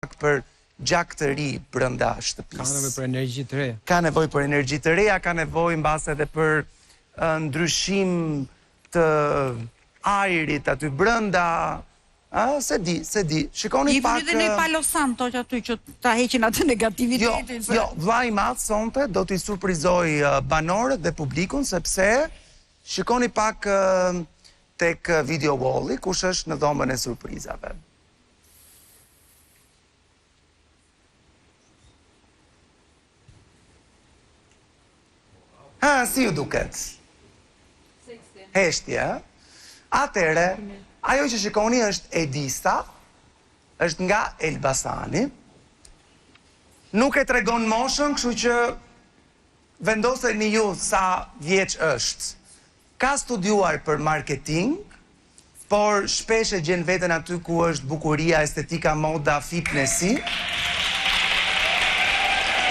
për gjak të ri brenda shtëpisë. Ka nevojë për energji të reja. Ka nevojë për energji të reja, ka nevojë mbas edhe për ndryshim të ajrit aty brenda. Se di. Shikoni pak... I vëni dhe ne Palo Santo që aty që ta heqin atë negativitetin. Jo, vllai i madh sonte do t'i surprizoj banorët dhe publikun, sepse shikoni pak tek video walli, kush është në dhomën e surprizave. Si ju duket? Heshtje, Atere, ajo që shikoni është Edisa, është nga Elbasani, nuk e tregon moshën, kështu që vendoseni ju sa vjeç është. Ka studiuar për marketing, por shpesh e gjen veten aty ku është bukuria, estetika, moda, fitnessi.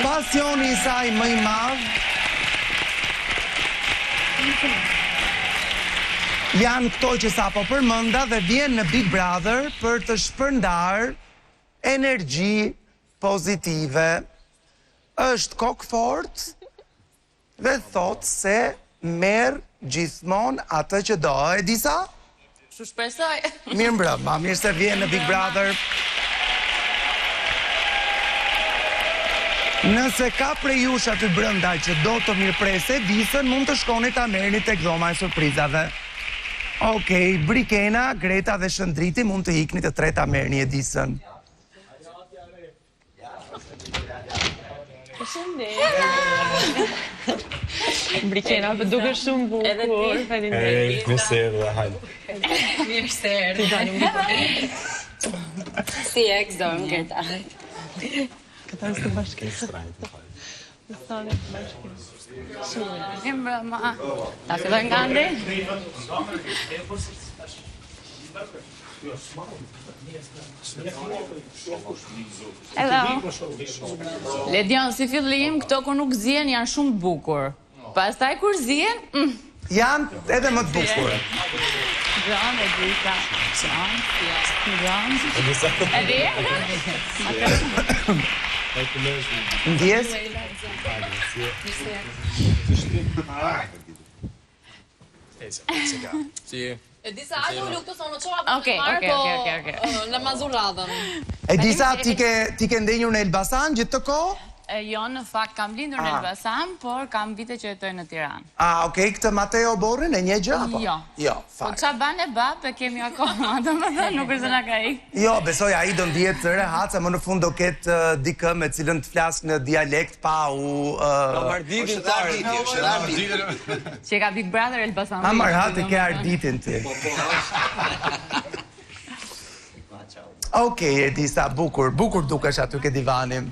Pasioni i saj më i madh janë këto që sapo përmenda dhe vjen në Big Brother për të shpërndar energji pozitive. Është kokfort dhe thot se merr gjithmonë atë që do. Edisa? Shu shpresoj. Mirë mbrëma, mirë se vjen në Big Brother. Nëse ka prej jush aty brenda që do të mirëprese Edisën, mund të shkoni ta merrni tek dhoma e surprizave. Okej, Brikena, Greta dhe Shëndriti mund të ikni të treta merrni Edisën. Brikena, për duke shumë bukur. Mirë se erdhe, hajde. Mirë se erdhe. Si e këzdojmë, Greta. Këta është të bashkësë. Këtane të bashkësë. Shumë. Mbrëma. Ta filloj nga ndi? Hello. Ledion, si fillim, këto kur nuk zien janë shumë bukur. Pastaj kur zien, janë edhe më të bukur. Gjon, Edisa. Gjon. Edi? Ndjes? Edisa, ajde u luktu sono qoha Okej. në mazur radhën. Edisa, ti ke ndenjur në Elbasan gjithë të kohë? Jo, në fakt kam lindur në Elbasan, por kam vite që jetoj në Tiranë. Okej, këtë Mateo Borrin e një gjë apo? Jo, Po fakt. qa ban e bab e kemi akoma, do më dhe nuk është nga ka i. Jo, besoj ai do ndihet rehat, se më në fund do ketë dikë me cilën të flas në dialekt pa u... Që ka Big Brother Elbasan. Marhat e ke arditin ti. Okej, Edisa, bukur dukesh aty ke divanin.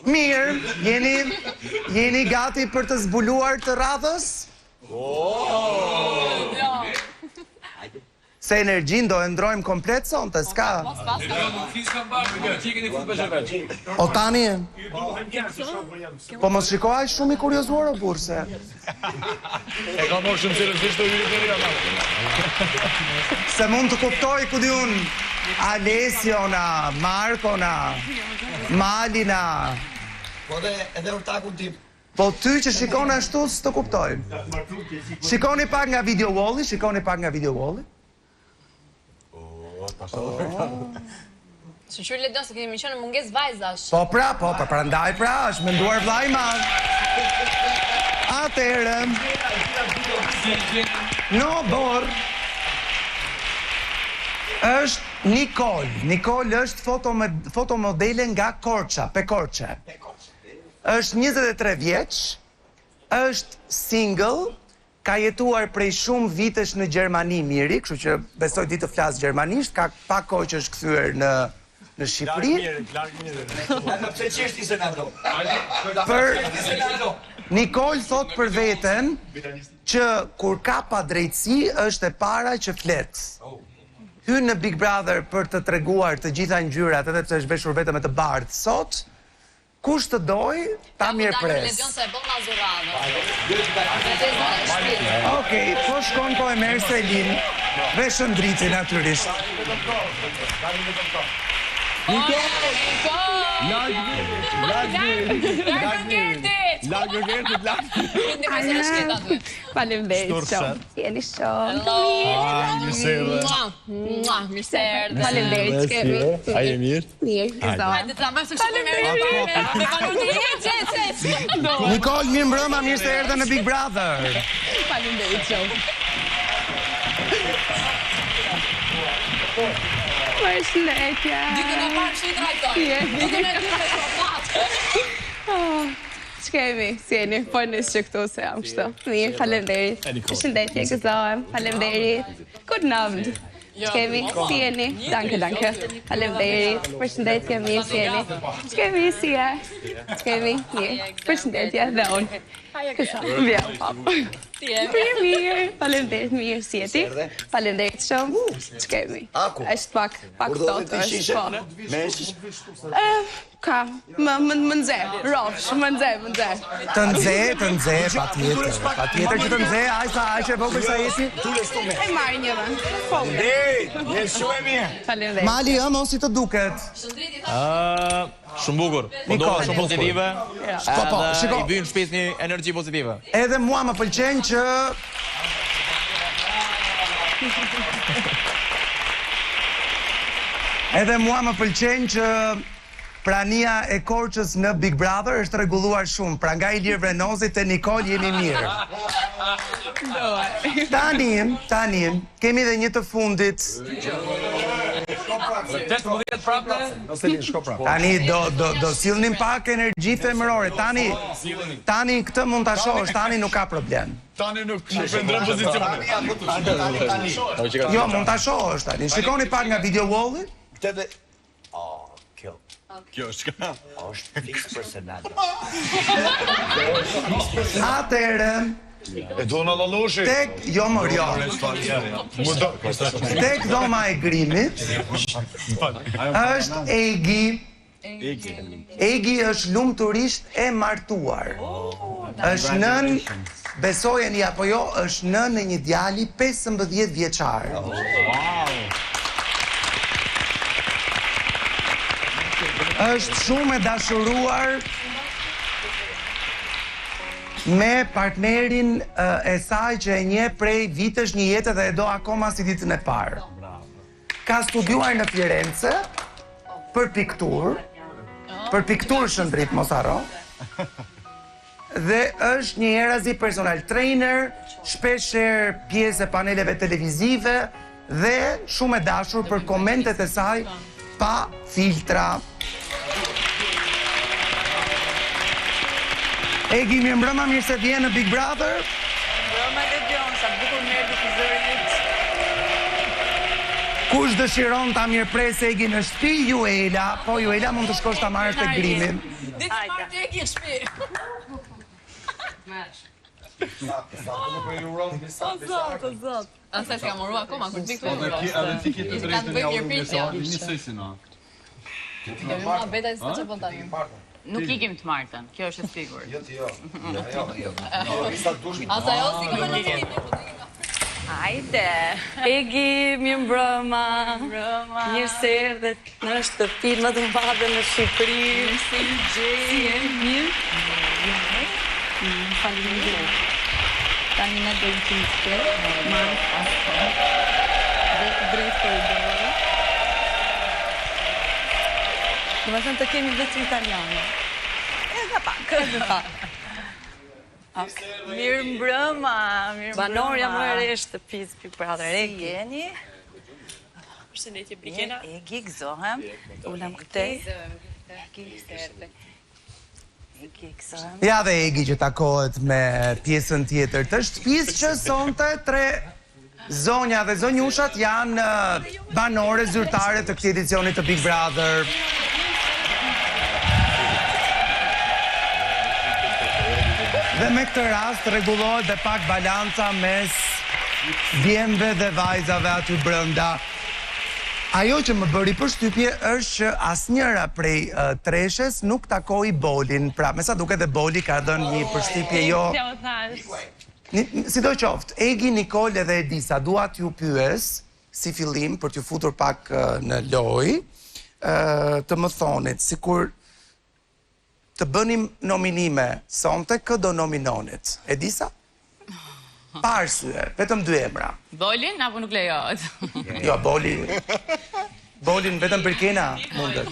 Mirë, jeni gati për të zbuluar të radhës? Se energjin do e ndrojmë komplet sonte, s'ka? O tani? Po mos shikoaj shumë i kuriozuar o burse? E ka morë shumë seriozisht të hyrit e rria. Se mund të kuptoj ku di unë Alesiona, Markona, Malina. Po dhe edhe urtakun tim. Po ty që shikon ashtu s'të kuptoj. Shikoni pak nga video walli, Shqyr Ledion, se kemi qenë në munges vajzash. Po prandaj është menduar vllai i madh. Atëherë. No bor. Është Nicole është fotomodele nga Korça, Pekorçe. Është 23 vjeç, është single, ka jetuar prej shumë vitesh në Gjermani miri, kështu që besoj di të flas gjermanisht, ka pak kohë që është kthyer në Shqipëri. Pse çeshti se na do? Nicole thot për veten që kur ka pa drejtësi është e para që flet. Hyn në Big Brother për të treguar të gjitha ngjyrat, edhe pse është veshur vetëm me të bardhë sot. Kush të doj, ta mirëpres. Ledion se e bën mazur radhën. Okej, po shkon po e merr Selin. Veshën driti natyrisht. Faleminderit shumë. Jeni shumë të mirë. Mirë se erdhe. Faleminderit, kemi. A je mirë? Mirë, Hajde ta bëjmë së shumë Nikol, mirë mbrëma, mirë se erdhe në Big Brother. Faleminderit shumë. Përshëndetje. Dikën e parë që i trajtoj. Dikën e dytë e shofat. Ç'kemi? Si jeni? Po nis që këtu se jam kështu. Mirë, faleminderit. Përshëndetje, gëzohem. Faleminderit. Good night. Ç'kemi? Si jeni? Danke. Faleminderit. Përshëndetje, mirë si jeni. Ç'kemi? Si je? Ç'kemi? Mirë. Përshëndetje dhe unë. Gëzohem. Vjen papa. Mirë. Faleminderit, mirë si jeti. Faleminderit shumë. Ç'kemi? Është pak ftohtë është po. Ka, më nxe, rosh, më nxe. Të nxe, patjetër që të nxe, aq e vogël sa jesi. E marrë një vend. Po. Je shumë e mirë. Faleminderit. Mali ëmë si të duket. Shumë bukur. Po do shumë pozitive. Po, shiko. I vjen shpesh një energji pozitive. Edhe mua më pëlqen që prania e Korçës në Big Brother është rregulluar shumë. Pra nga Ilir Vrenozi te Nikol jemi mirë. Tani kemi edhe një të fundit. Tani do sillnim pak energji femërore. Tani këtë mund ta shohësh, tani nuk ka problem. Tani nuk vendron pozicionin. Jo, mund ta shohësh tani. Shikoni pak nga video walli. Këtë Kjo është ka. është fix personal. Atëherë, E do në laloshi. tek dhoma e grimit është Egi. Egi është lumturisht e martuar. Është nën, besojeni apo jo, është nën e një djali 15 vjeçar. Është shumë e dashuruar me partnerin e saj që e nje prej vitesh një jetë dhe e do akoma si ditën e parë. Ka studiuar në Firenze për pikturë shëndrit, mos harro. Dhe është një herazi personal trainer, shpeshherë pjesë e paneleve televizive dhe shumë e dashur për komentet e saj pa filtra. Egi, mirë mbrëma, mirë se vjen në Big Brother. Mbrëma Legion, sa bukur merr lufizërit. Kush dëshiron ta mirëpres Egin në shtëpi, Juela, po Juela mund të shkosh ta marrësh tek Grimi. Ditë parë të Egi në shtëpi. Zot. Asa s'ka morua akoma kur ti këtu. Edhe ti ke të drejtën ja urrë. Nisoj si na. Kemi mua beta s'ka çfarë tani. Nuk ikim të martën, kjo është e sigurt. Jo. Asa jo si këtu në të Hajde. Egi, mirë mbrëma. Mirë se erdhe në shtëpinë më të madhe në Shqipëri. Si mirë. Faleminderit. Tani ne do të ishte marrë pastë. Dhe drejt koridorë. Do të thënë të kemi vetëm italianë. Edhe pak. Mirë mbrëma. Banorja më e re shtëpisë Big Brother. Egi jeni? Përshëndetje Brikena. Egi, gëzohem. Ulem këtej. Ja dhe Egi që takohet me pjesën tjetër të shtëpisë që sonte 3 zonja dhe zonjushat janë banore zyrtare të këtij edicioni të Big Brother. Dhe me këtë rast rregullohet dhe pak balanca mes djemve dhe vajzave aty brenda. Ajo që më bëri përshtypje është që asnjëra prej treshes nuk takoi Bolin. Pra, me sa duket dhe Boli ka dhënë një përshtypje jo Si do qoftë, Egi, Nikol edhe Edisa, dua t'ju pyes, si fillim, për t'ju futur pak në lojë, të më thonit, sikur të bënim nominime sonte, kë do nominonit? Edisa? Pa arsye, vetëm 2 emra. Bolin, apo nuk lejohet? Jo, Bolin vetëm për kena mundet.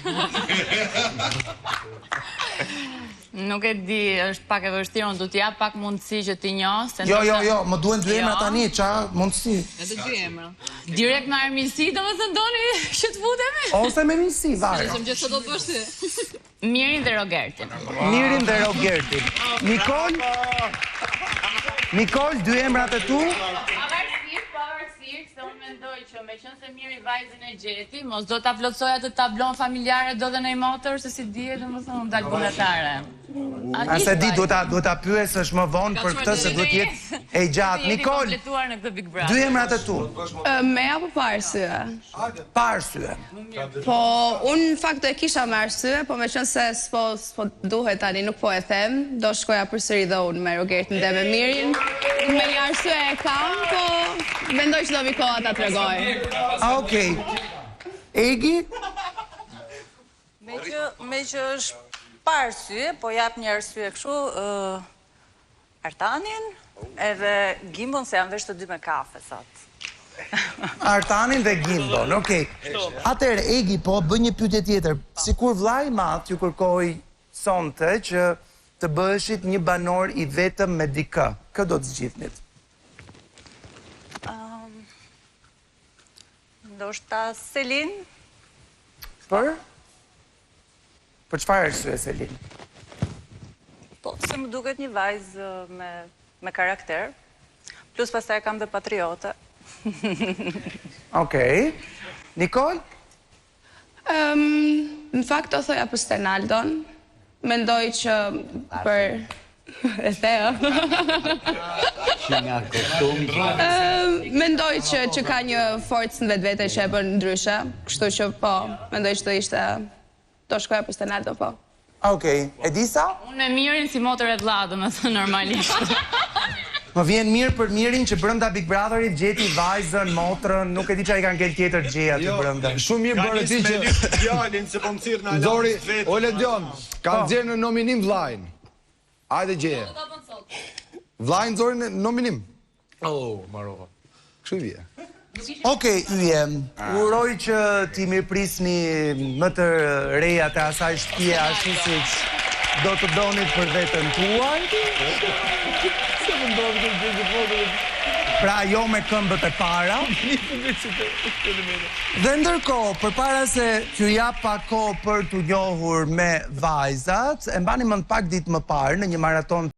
Nuk e di, është pak e vështirë, unë du t'ja pak mundësi që t'i njoh. Jo, më duhen 2 emra tani, qa mundësi? Edhe 2 emra. Direkt në armisi, do më thënë doni që t'futemi? Ose me minësi, varë. Shumë gjithë do të bësh ti. Mirin dhe Rogertin. Mirin dhe Rogertin. Nikol, 2 emrat e tu? Pavarësisht, se unë mendoj që me qënë se Miri vajzën e gjeti, mos do t'a plotësoja të tablon familjare do dhe nej motor, se si dje dhe më thënë dalë bunetare. Ase di, do t'a pyes është më vonë për këtë se duhet jetë e gjatë. Nikol, 2 emrat e tu? Me apo pa arsye? Pa arsye. Po, unë në fakt do e kisha me arsye, po me qënë se s'po duhet tani, nuk po e them, do shkoja përsëri dhe unë me Rogertin dhe me Mirin. Me një arsye e kam, po mendoj që do vi koha ta tregoj. Okej. Egi? Me që është pa arsye, po jap një arsye kështu, Artanin edhe Gimbon se janë veç të 2 me kafe sot. Artanin dhe Gimbon, okej. Atëherë, Egi, po, bë një pyetje tjetër. Sikur vllai i madh ju kërkoi sonte që të bëheshit një banor i vetëm me dikë, kë do të zgjidhnit? Ndoshta Selin. Për? Për çfarë arsye, Selin? Po, se më duket një vajzë me karakter. Plus pastaj kam dhe patriote. Okej. Nikol? Në fakt do thoja për Stenaldon. Mendoj që për... E thea. Mendoj që ka një forcë në vetë që e bën ndryshe. Kështu që po, mendoj që do ishte... Do shkoja për Stenaldo, po. Okej. Edisa? Unë e Mirin si motër e vladë, më thë normalisht. Më vjen mirë për Mirin që brenda Big Brotherit gjeti vajzën, motrën, nuk e di çfarë kanë ngel tjetër gjeja aty brenda. Shumë mirë bërë ti që... Djalin se po më thirr në Zori, ole Dion, kanë nxjerrë në nominim vllajin. Hajde gjeje. Vllajin Zori në nominim. Oh, marova. Kështu i vje. Okej, Yje, uroj që ti mirëprisni më të reja të asaj shtëpie ashtu siç do të donit për veten tuaj. Pra jo me këmbët e para. Dhe ndërkohë, përpara se t'ju jap pak kohë për t'u njohur me vajzat, e mbani mend pak ditë më parë në një maraton